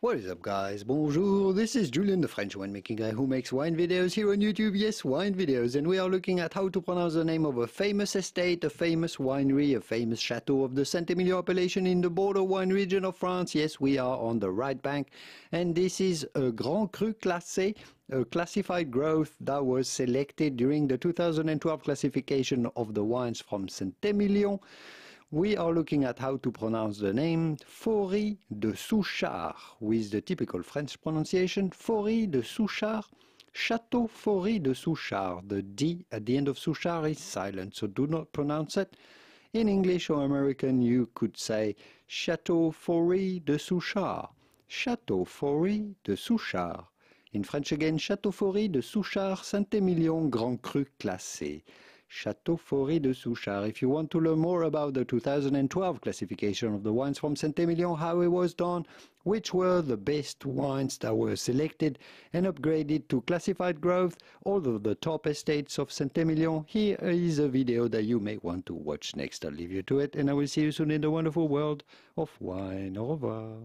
What is up, guys? Bonjour, this is Julien, the French winemaking guy who makes wine videos here on YouTube. Yes, wine videos, and we are looking at how to pronounce the name of a famous estate, a famous winery, a famous chateau of the Saint-Émilion appellation in the Bordeaux wine region of France. Yes, we are on the right bank, and this is a Grand Cru Classé, a classified growth that was selected during the 2012 classification of the wines from Saint-Émilion. We are looking at how to pronounce the name Faurie de Souchard, with the typical French pronunciation, Faurie de Souchard, Château Faurie de Souchard. The D at the end of Souchard is silent, so do not pronounce it. In English or American, you could say Château Faurie de Souchard, Château Faurie de Souchard. In French again, Château Faurie de Souchard, Saint-Émilion, Grand Cru Classé. Château Faurie de Souchard. If you want to learn more about the 2012 classification of the wines from Saint-Émilion, how it was done, which were the best wines that were selected and upgraded to classified growth, all of the top estates of Saint-Émilion, here is a video that you may want to watch next. I'll leave you to it, and I will see you soon in the wonderful world of wine. Au revoir.